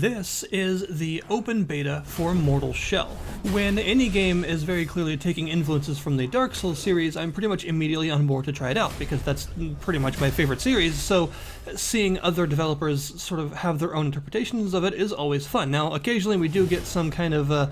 This is the open beta for Mortal Shell. When any game is very clearly taking influences from the Dark Souls series, I'm pretty much immediately on board to try it out, because that's pretty much my favorite series, so seeing other developers sort of have their own interpretations of it is always fun. Now, occasionally we do get some kind of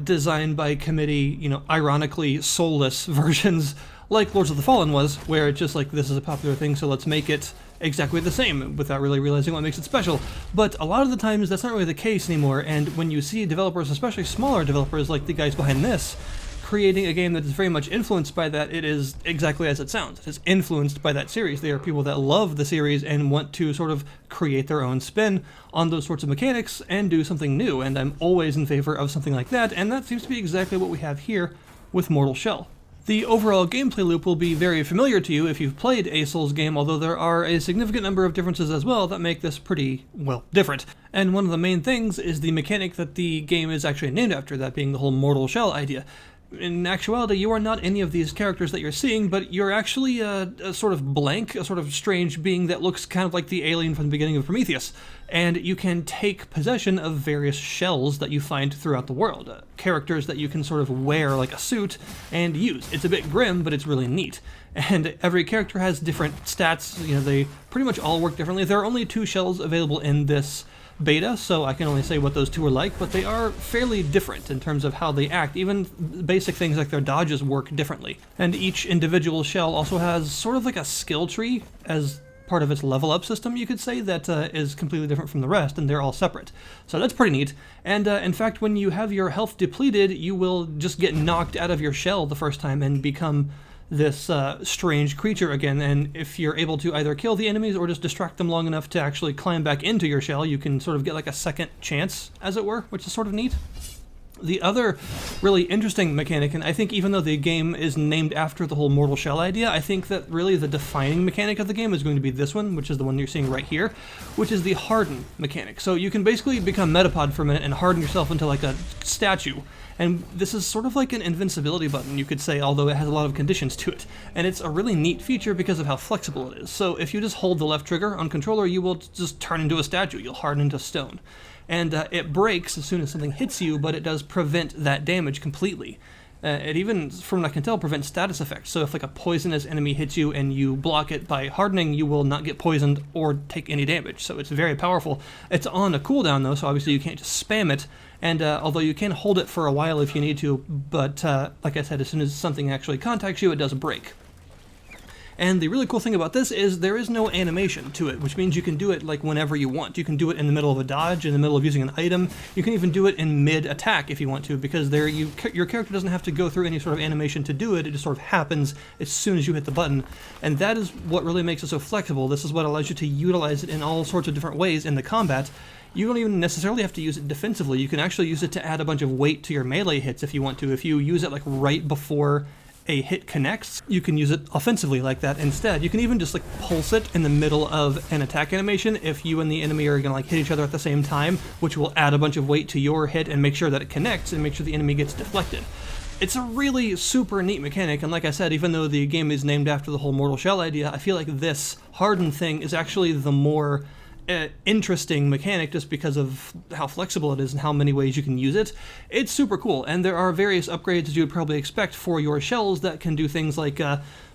designed by committee, ironically soulless versions, like Lords of the Fallen was, where it's just like, this is a popular thing, so let's make it exactly the same without really realizing what makes it special. But a lot of the times that's not really the case anymore, and when you see developers, especially smaller developers like the guys behind this, creating a game that is very much influenced by that, it is exactly as it sounds. It is influenced by that series. They are people that love the series and want to sort of create their own spin on those sorts of mechanics and do something new, and I'm always in favor of something like that, and that seems to be exactly what we have here with Mortal Shell. The overall gameplay loop will be very familiar to you if you've played a Souls game, although there are a significant number of differences as well that make this pretty, well, different. And one of the main things is the mechanic that the game is actually named after, that being the whole Mortal Shell idea. In actuality, you are not any of these characters that you're seeing, but you're actually a sort of blank, a sort of strange being that looks kind of like the alien from the beginning of Prometheus. And you can take possession of various shells that you find throughout the world, characters that you can sort of wear like a suit and use. It's a bit grim, but it's really neat. And every character has different stats, they pretty much all work differently. There are only 2 shells available in this beta, so I can only say what those 2 are like, but they are fairly different in terms of how they act. Even basic things like their dodges work differently. And each individual shell also has sort of like a skill tree as part of its level up system, you could say, that is completely different from the rest, and they're all separate. So that's pretty neat. And in fact, when you have your health depleted, you will just get knocked out of your shell the first time and become this strange creature again, and if you're able to either kill the enemies or just distract them long enough to actually climb back into your shell, you can sort of get like a second chance, as it were, which is sort of neat. The other really interesting mechanic, and I think even though the game is named after the whole Mortal Shell idea, I think that really the defining mechanic of the game is going to be this one, which is the one you're seeing right here, which is the Harden mechanic. So you can basically become Metapod for a minute and harden yourself into like a statue. And this is sort of like an invincibility button, you could say, although it has a lot of conditions to it. And it's a really neat feature because of how flexible it is. So if you just hold the left trigger on controller, you will just turn into a statue. You'll harden into stone. And it breaks as soon as something hits you, but it does prevent that damage completely. It even, from what I can tell, prevents status effects. So if like a poisonous enemy hits you and you block it by hardening, you will not get poisoned or take any damage. So it's very powerful. It's on a cooldown though, so obviously you can't just spam it. And although you can hold it for a while if you need to, but like I said, as soon as something actually contacts you, it does break. And the really cool thing about this is there is no animation to it, which means you can do it like whenever you want. You can do it in the middle of a dodge, in the middle of using an item. You can even do it in mid-attack if you want to, because your character doesn't have to go through any sort of animation to do it. It just sort of happens as soon as you hit the button. And that is what really makes it so flexible. This is what allows you to utilize it in all sorts of different ways in the combat. You don't even necessarily have to use it defensively. You can actually use it to add a bunch of weight to your melee hits if you want to. If you use it like right before a hit connects, you can use it offensively like that instead. You can even just like pulse it in the middle of an attack animation if you and the enemy are gonna like hit each other at the same time, which will add a bunch of weight to your hit and make sure that it connects and make sure the enemy gets deflected. It's a really super neat mechanic, and like I said, even though the game is named after the whole Mortal Shell idea, I feel like this Harden thing is actually the more interesting mechanic just because of how flexible it is and how many ways you can use it. It's super cool, and there are various upgrades you would probably expect for your shells that can do things like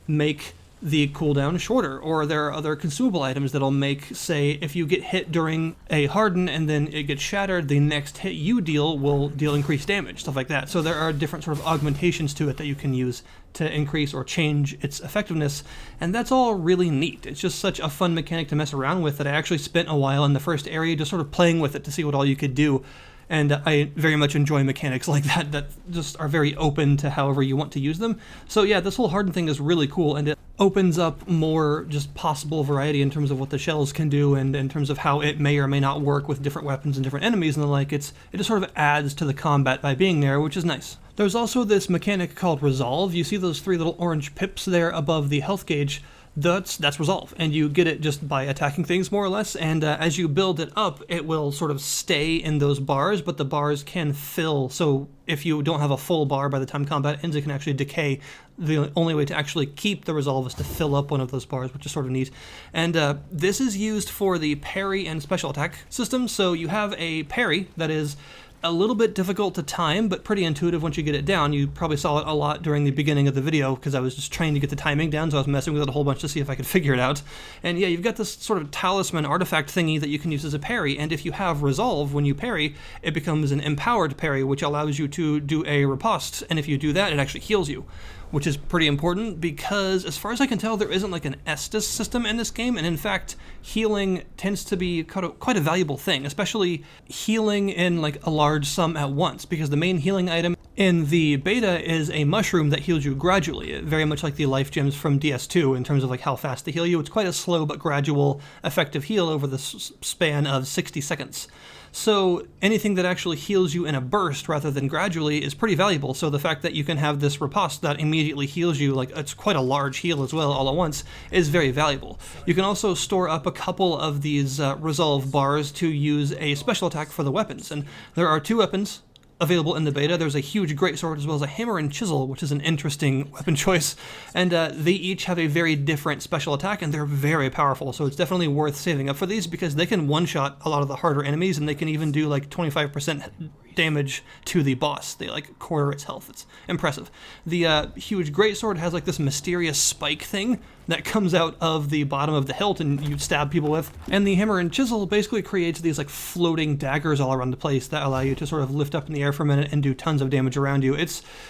make the cooldown shorter, or there are other consumable items that'll make, say, if you get hit during a harden and then it gets shattered, the next hit you deal will deal increased damage, stuff like that. So there are different sort of augmentations to it that you can use to increase or change its effectiveness, and that's all really neat. It's just such a fun mechanic to mess around with that I actually spent a while in the first area just sort of playing with it to see what all you could do. And I very much enjoy mechanics like that just are very open to however you want to use them. So yeah, this whole Harden thing is really cool, and it opens up more just possible variety in terms of what the shells can do and in terms of how it may or may not work with different weapons and different enemies and the like. It just sort of adds to the combat by being there, which is nice. There's also this mechanic called Resolve. You see those 3 little orange pips there above the health gauge? that's resolve, and you get it just by attacking things more or less, and as you build it up, it will sort of stay in those bars, but the bars can fill, so if you don't have a full bar by the time combat ends, it can actually decay. The only way to actually keep the resolve is to fill up one of those bars, which is sort of neat. And this is used for the parry and special attack system, so you have a parry that is a little bit difficult to time, but pretty intuitive once you get it down. You probably saw it a lot during the beginning of the video because I was just trying to get the timing down, so I was messing with it a whole bunch to see if I could figure it out. And yeah, you've got this sort of talisman artifact thingy that you can use as a parry, and if you have resolve when you parry, it becomes an empowered parry, which allows you to do a riposte, and if you do that, it actually heals you, which is pretty important because, as far as I can tell, there isn't like an Estus system in this game, and in fact, healing tends to be quite a valuable thing, especially healing in like a large sum at once, because the main healing item in the beta is a mushroom that heals you gradually, very much like the life gems from DS2 in terms of like how fast they heal you. It's quite a slow but gradual effective heal over the span of 60 seconds. So anything that actually heals you in a burst rather than gradually is pretty valuable. So the fact that you can have this riposte that immediately heals you, like it's quite a large heal as well all at once, is very valuable. You can also store up a couple of these resolve bars to use a special attack for the weapons. And there are 2 weapons available in the beta. There's a huge greatsword as well as a hammer and chisel, which is an interesting weapon choice, and they each have a very different special attack, and they're very powerful, so it's definitely worth saving up for these because they can one-shot a lot of the harder enemies, and they can even do like 25% damage to the boss. They like quarter its health. It's impressive. The huge greatsword has like this mysterious spike thing that comes out of the bottom of the hilt and you stab people with. And the hammer and chisel basically creates these like floating daggers all around the place that allow you to sort of lift up in the air for a minute and do tons of damage around you.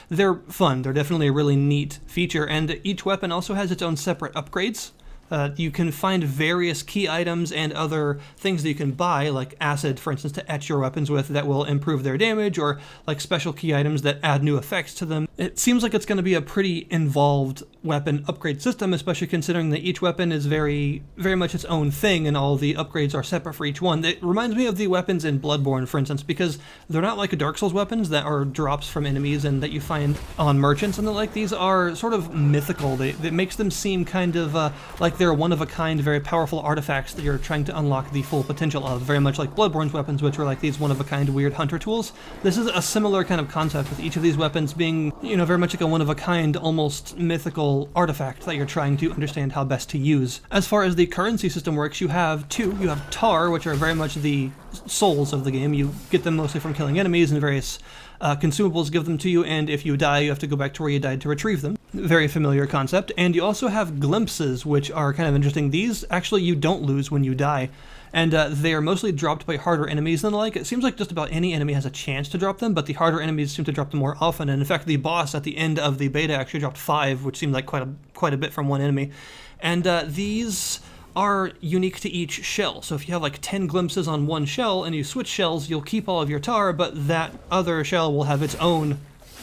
They're fun. They're definitely a really neat feature, and each weapon also has its own separate upgrades. You can find various key items and other things that you can buy, like acid, for instance, to etch your weapons with that will improve their damage, or like special key items that add new effects to them. It seems like it's going to be a pretty involved weapon upgrade system, especially considering that each weapon is very, very much its own thing and all the upgrades are separate for each one. It reminds me of the weapons in Bloodborne, for instance, because they're not like Dark Souls weapons that are drops from enemies and that you find on merchants and the like. These are sort of mythical. That makes them seem kind of like they're one-of-a-kind, very powerful artifacts that you're trying to unlock the full potential of, very much like Bloodborne's weapons, which are like these one-of-a-kind weird hunter tools. This is a similar kind of concept, with each of these weapons being, very much like a one-of-a-kind, almost mythical artifact that you're trying to understand how best to use. As far as the currency system works, you have 2. You have tar, which are very much the souls of the game. You get them mostly from killing enemies, and various consumables give them to you, and if you die, you have to go back to where you died to retrieve them. Very familiar concept. And you also have glimpses, which are kind of interesting. These, actually, you don't lose when you die, and they are mostly dropped by harder enemies than the like. It seems like just about any enemy has a chance to drop them, but the harder enemies seem to drop them more often, and in fact, the boss at the end of the beta actually dropped 5, which seemed like quite a bit from one enemy. And these are unique to each shell. So if you have like 10 glimpses on one shell and you switch shells, you'll keep all of your tar, but that other shell will have its own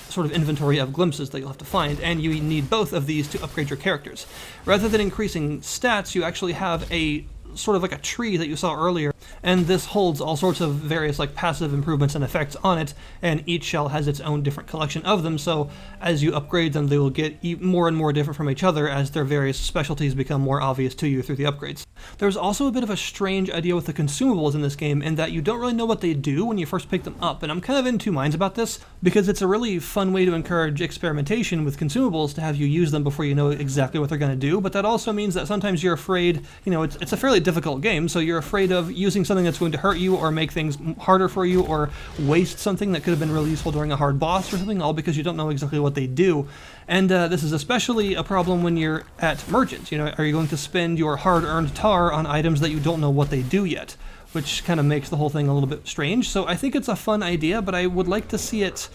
sort of inventory of glimpses that you'll have to find, and you need both of these to upgrade your characters. Rather than increasing stats, you actually have a sort of like a tree that you saw earlier, and this holds all sorts of various like passive improvements and effects on it, and each shell has its own different collection of them, so as you upgrade them, they will get more and more different from each other as their various specialties become more obvious to you through the upgrades. There's also a bit of a strange idea with the consumables in this game, in that you don't really know what they do when you first pick them up, and I'm kind of in 2 minds about this, because it's a really fun way to encourage experimentation with consumables, to have you use them before you know exactly what they're going to do, but that also means that sometimes you're afraid, it's a fairly difficult game, so you're afraid of using something that's going to hurt you or make things harder for you, or waste something that could have been really useful during a hard boss or something, all because you don't know exactly what they do. And this is especially a problem when you're at merchants. Are you going to spend your hard-earned tar on items that you don't know what they do yet? Which kind of makes the whole thing a little bit strange. So I think it's a fun idea, but I would like to see it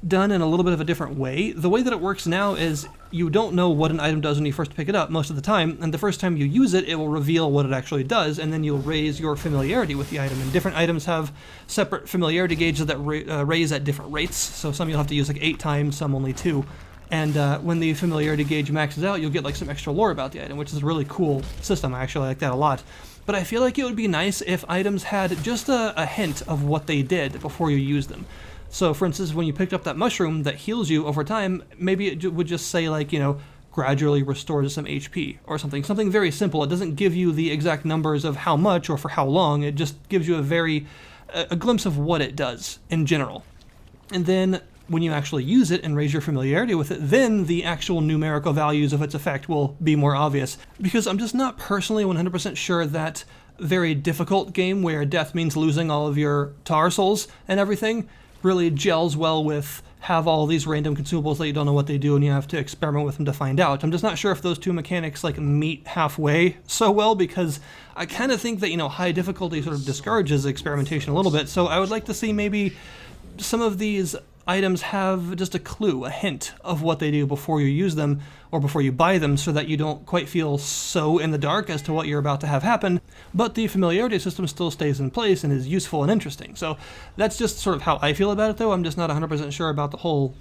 done in a little bit of a different way. The way that it works now is you don't know what an item does when you first pick it up most of the time, and the first time you use it, it will reveal what it actually does, and then you'll raise your familiarity with the item. And different items have separate familiarity gauges that raise at different rates, so some you'll have to use like 8 times, some only 2. And when the familiarity gauge maxes out, you'll get like some extra lore about the item, which is a really cool system. I actually like that a lot. But I feel like it would be nice if items had just a hint of what they did before you use them. So, for instance, when you picked up that mushroom that heals you over time, maybe it would just say, like, gradually restores some HP or something very simple. It doesn't give you the exact numbers of how much or for how long. It just gives you a glimpse of what it does in general. And then when you actually use it and raise your familiarity with it, then the actual numerical values of its effect will be more obvious. Because I'm just not personally 100% sure that very difficult game where death means losing all of your tar souls and everything really gels well with have all these random consumables that you don't know what they do and you have to experiment with them to find out. I'm just not sure if those two mechanics like meet halfway so well, because I kind of think that, high difficulty sort of discourages experimentation a little bit. So I would like to see maybe some of these items have just a clue, a hint of what they do before you use them or before you buy them, so that you don't quite feel so in the dark as to what you're about to have happen, but the familiarity system still stays in place and is useful and interesting. So that's just sort of how I feel about it, though. I'm just not 100% sure about the whole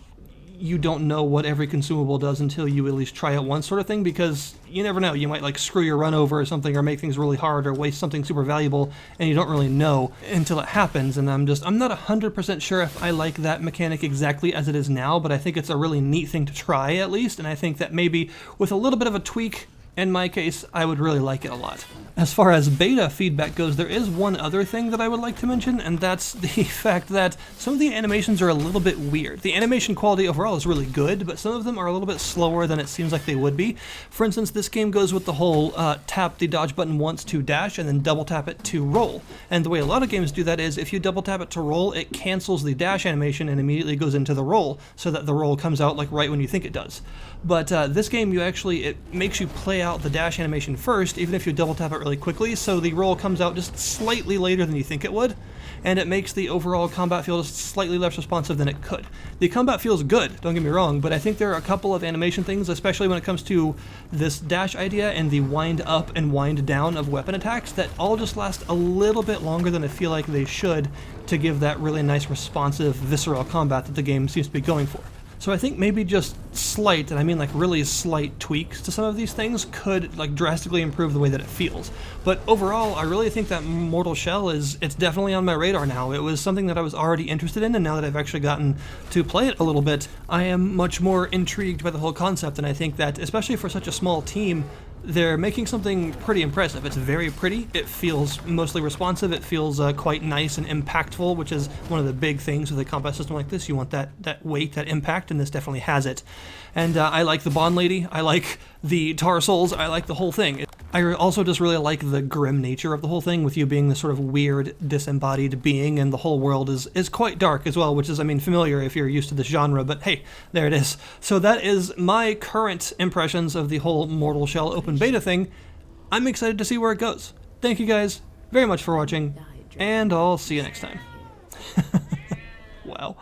you don't know what every consumable does until you at least try it once sort of thing, because you never know. You might like screw your run over or something, or make things really hard, or waste something super valuable, and you don't really know until it happens. And I'm not 100% sure if I like that mechanic exactly as it is now, but I think it's a really neat thing to try at least, and I think that maybe with a little bit of a tweak, in my case, I would really like it a lot. As far as beta feedback goes, there is one other thing that I would like to mention, and that's the fact that some of the animations are a little bit weird. The animation quality overall is really good, but some of them are a little bit slower than it seems like they would be. For instance, this game goes with the whole tap the dodge button once to dash, and then double tap it to roll. And the way a lot of games do that is if you double tap it to roll, it cancels the dash animation and immediately goes into the roll, so that the roll comes out like right when you think it does. But this game, it makes you play out the dash animation first, even if you double tap it really quickly, so the roll comes out just slightly later than you think it would, and it makes the overall combat feel just slightly less responsive than it could. The combat feels good, don't get me wrong, but I think there are a couple of animation things, especially when it comes to this dash idea and the wind up and wind down of weapon attacks, that all just last a little bit longer than I feel like they should to give that really nice responsive visceral combat that the game seems to be going for. So I think maybe just slight, and I mean like really slight tweaks to some of these things could like drastically improve the way that it feels. But overall, I really think that Mortal Shell it's definitely on my radar now. It was something that I was already interested in, and now that I've actually gotten to play it a little bit, I am much more intrigued by the whole concept, and I think that, especially for such a small team, they're making something pretty impressive. It's very pretty, it feels mostly responsive, it feels quite nice and impactful, which is one of the big things with a combat system like this. You want that weight, that impact, and this definitely has it. And I like the Bond Lady, I like the Tar Souls, I like the whole thing. I also just really like the grim nature of the whole thing, with you being this sort of weird, disembodied being, and the whole world is quite dark as well, which is, familiar if you're used to this genre, but hey, there it is. So that is my current impressions of the whole Mortal Shell open beta thing. I'm excited to see where it goes. Thank you guys very much for watching, and I'll see you next time. Wow.